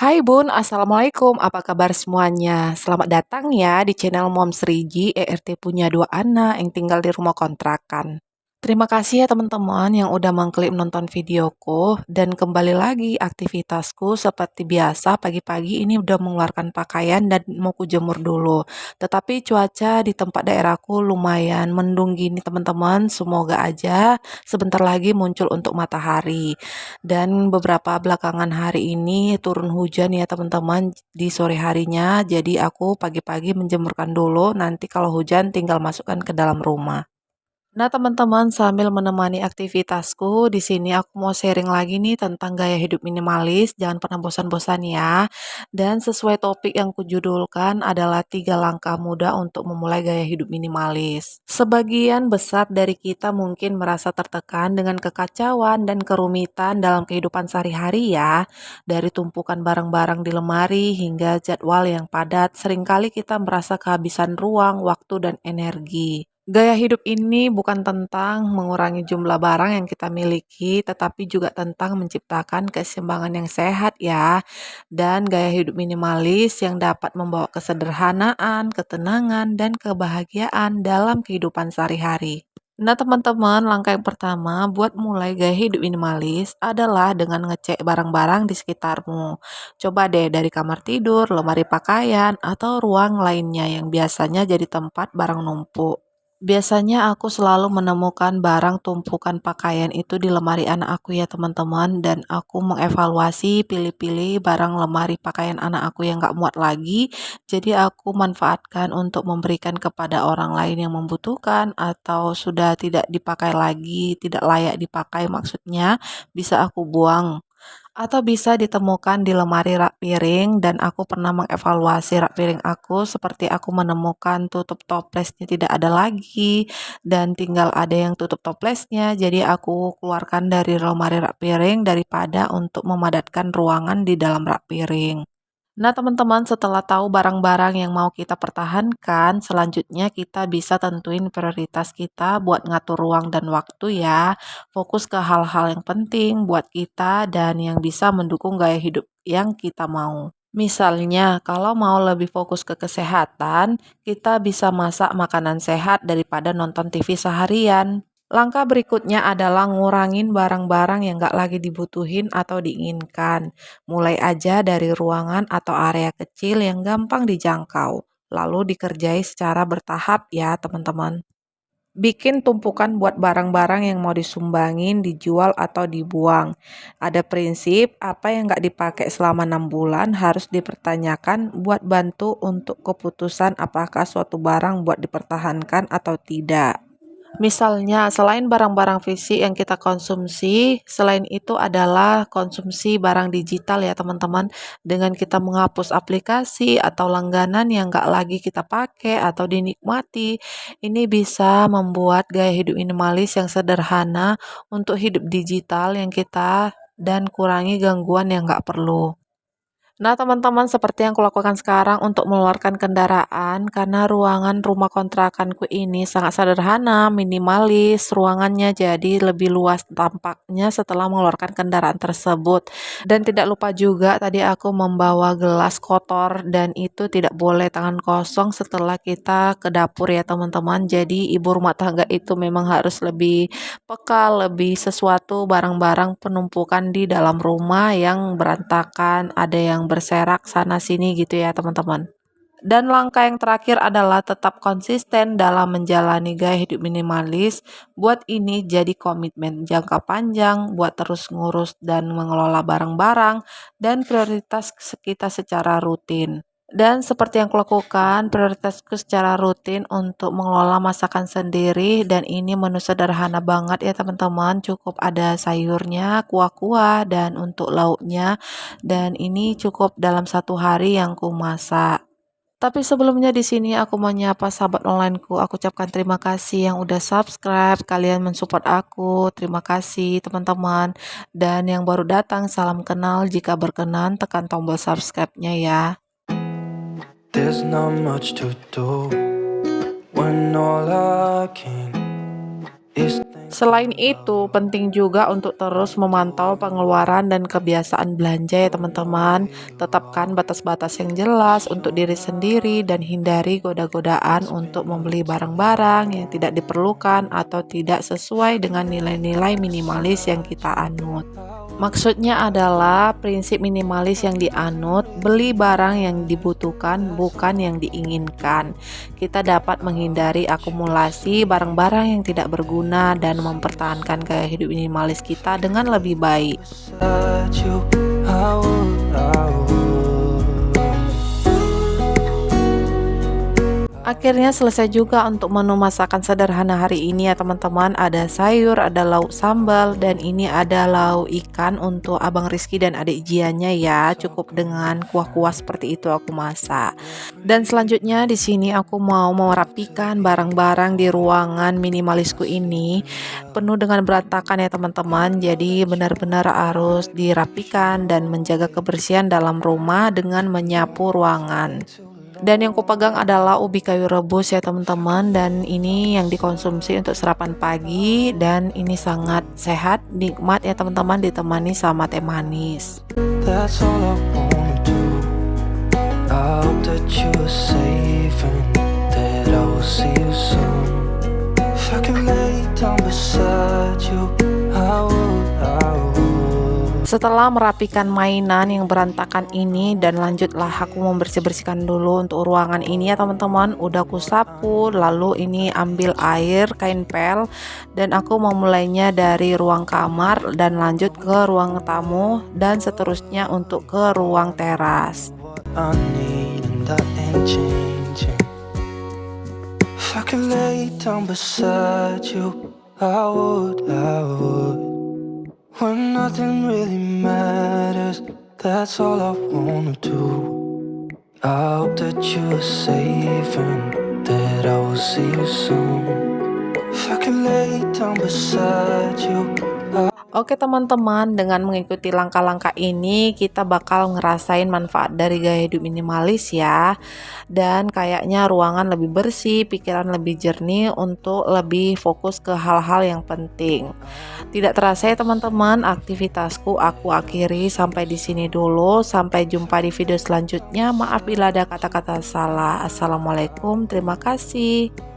Hai Bun, Assalamualaikum. Apa kabar semuanya? Selamat datang ya di channel Moms Rigi. ERT punya dua anak yang tinggal di rumah kontrakan. Terima kasih ya teman-teman yang udah mengklik nonton videoku dan kembali lagi aktivitasku seperti biasa pagi-pagi ini udah mengeluarkan pakaian dan mau kujemur dulu. Tetapi cuaca di tempat daerahku lumayan mendung gini teman-teman. Semoga aja sebentar lagi muncul untuk matahari. Dan beberapa belakangan hari ini turun hujan ya teman-teman di sore harinya. Jadi aku pagi-pagi menjemurkan dulu, nanti kalau hujan tinggal masukkan ke dalam rumah. Nah, teman-teman, sambil menemani aktivitasku, di sini aku mau sharing lagi nih tentang gaya hidup minimalis. Jangan pernah bosan-bosan ya. Dan sesuai topik yang kujudulkan adalah 3 langkah mudah untuk memulai gaya hidup minimalis. Sebagian besar dari kita mungkin merasa tertekan dengan kekacauan dan kerumitan dalam kehidupan sehari-hari ya. Dari tumpukan barang-barang di lemari hingga jadwal yang padat, seringkali kita merasa kehabisan ruang, waktu, dan energi. Gaya hidup ini bukan tentang mengurangi jumlah barang yang kita miliki, tetapi juga tentang menciptakan keseimbangan yang sehat ya. Dan gaya hidup minimalis yang dapat membawa kesederhanaan, ketenangan, dan kebahagiaan dalam kehidupan sehari-hari. Nah teman-teman, langkah yang pertama buat mulai gaya hidup minimalis adalah dengan ngecek barang-barang di sekitarmu. Coba deh dari kamar tidur, lemari pakaian, atau ruang lainnya yang biasanya jadi tempat barang numpuk. Biasanya aku selalu menemukan barang tumpukan pakaian itu di lemari anak aku ya teman-teman, dan aku mengevaluasi pilih-pilih barang lemari pakaian anak aku yang gak muat lagi, jadi aku manfaatkan untuk memberikan kepada orang lain yang membutuhkan atau sudah tidak dipakai lagi, tidak layak dipakai maksudnya, bisa aku buang. Atau bisa ditemukan di lemari rak piring dan aku pernah mengevaluasi rak piring aku seperti aku menemukan tutup toplesnya tidak ada lagi dan tinggal ada yang tutup toplesnya, jadi aku keluarkan dari lemari rak piring daripada untuk memadatkan ruangan di dalam rak piring. Nah, teman-teman, setelah tahu barang-barang yang mau kita pertahankan, selanjutnya kita bisa tentuin prioritas kita buat ngatur ruang dan waktu ya. Fokus ke hal-hal yang penting buat kita dan yang bisa mendukung gaya hidup yang kita mau. Misalnya, kalau mau lebih fokus ke kesehatan, kita bisa masak makanan sehat daripada nonton TV seharian. Langkah berikutnya adalah ngurangin barang-barang yang gak lagi dibutuhin atau diinginkan. Mulai aja dari ruangan atau area kecil yang gampang dijangkau. Lalu dikerjai secara bertahap ya teman-teman. Bikin tumpukan buat barang-barang yang mau disumbangin, dijual atau dibuang. Ada prinsip apa yang nggak dipakai selama 6 bulan harus dipertanyakan buat bantu untuk keputusan apakah suatu barang buat dipertahankan atau tidak. Misalnya, selain barang-barang fisik yang kita konsumsi, selain itu adalah konsumsi barang digital ya teman-teman. Dengan kita menghapus aplikasi atau langganan yang nggak lagi kita pakai atau dinikmati, ini bisa membuat gaya hidup minimalis yang sederhana untuk hidup digital yang kita dan kurangi gangguan yang nggak perlu. Nah, teman-teman, seperti yang kulakukan sekarang untuk mengeluarkan kendaraan, karena ruangan rumah kontrakanku ini sangat sederhana, minimalis, ruangannya jadi lebih luas tampaknya setelah mengeluarkan kendaraan tersebut. Dan tidak lupa juga tadi aku membawa gelas kotor dan itu tidak boleh tangan kosong setelah kita ke dapur ya teman-teman. Jadi ibu rumah tangga itu memang harus lebih peka, lebih sesuatu barang-barang penumpukan di dalam rumah yang berantakan, ada yang berserak sana sini gitu ya teman-teman. Dan langkah yang terakhir adalah tetap konsisten dalam menjalani gaya hidup minimalis. Buat ini jadi komitmen jangka panjang buat terus ngurus dan mengelola barang-barang dan prioritas kita secara rutin. Dan seperti yang kulakukan, prioritasku secara rutin untuk mengelola masakan sendiri dan ini menu sederhana banget ya teman-teman. Cukup ada sayurnya, kuah-kuah, dan untuk lauknya. Dan ini cukup dalam 1 hari yang ku masak. Tapi sebelumnya di sini aku mau nyapa sahabat onlineku. Aku ucapkan terima kasih yang udah subscribe, kalian mensupport aku. Terima kasih teman-teman. Dan yang baru datang, salam kenal. Jika berkenan, tekan tombol subscribe-nya ya. There's not much to do when all I can is Selain itu, penting juga untuk terus memantau pengeluaran dan kebiasaan belanja ya teman-teman. Tetapkan batas-batas yang jelas untuk diri sendiri dan hindari goda-godaan untuk membeli barang-barang yang tidak diperlukan atau tidak sesuai dengan nilai-nilai minimalis yang kita anut. Maksudnya adalah prinsip minimalis yang dianut, beli barang yang dibutuhkan bukan yang diinginkan. Kita dapat menghindari akumulasi barang-barang yang tidak berguna dan mempertahankan gaya hidup minimalis kita dengan lebih baik. Beside you, I would. Akhirnya selesai juga untuk menu masakan sederhana hari ini ya teman-teman. Ada sayur, ada lauk sambal, dan ini ada lauk ikan untuk Abang Rizky dan adik Jianya ya. Cukup dengan kuah-kuah seperti itu aku masak. Dan selanjutnya di sini aku mau merapikan barang-barang di ruangan minimalisku ini. Penuh dengan berantakan ya teman-teman. Jadi benar-benar harus dirapikan dan menjaga kebersihan dalam rumah dengan menyapu ruangan. Dan yang kupegang adalah ubi kayu rebus ya teman-teman, dan ini yang dikonsumsi untuk sarapan pagi dan ini sangat sehat, nikmat ya teman-teman, ditemani sama teh manis. That's all I wanna do. I hope that you are safe and that I will see you soon. If I can lay down beside you, I would, I would. Setelah merapikan mainan yang berantakan ini dan lanjutlah aku membersih-bersihkan dulu untuk ruangan ini ya teman-teman. Udah aku sapu, lalu ini ambil air, kain pel, dan aku memulainya dari ruang kamar dan lanjut ke ruang tamu dan seterusnya untuk ke ruang teras. I need and that ain't changing. If I can lay down beside you, I would, I would. When nothing really matters, that's all I wanna do. I hope that you are safe and that I will see you soon. If I can lay down beside you. Oke teman-teman, dengan mengikuti langkah-langkah ini kita bakal ngerasain manfaat dari gaya hidup minimalis ya. Dan kayaknya ruangan lebih bersih, pikiran lebih jernih untuk lebih fokus ke hal-hal yang penting. Tidak terasa ya teman-teman, aktivitasku aku akhiri sampai di sini dulu. Sampai jumpa di video selanjutnya. Maaf bila ada kata-kata salah. Assalamualaikum, terima kasih.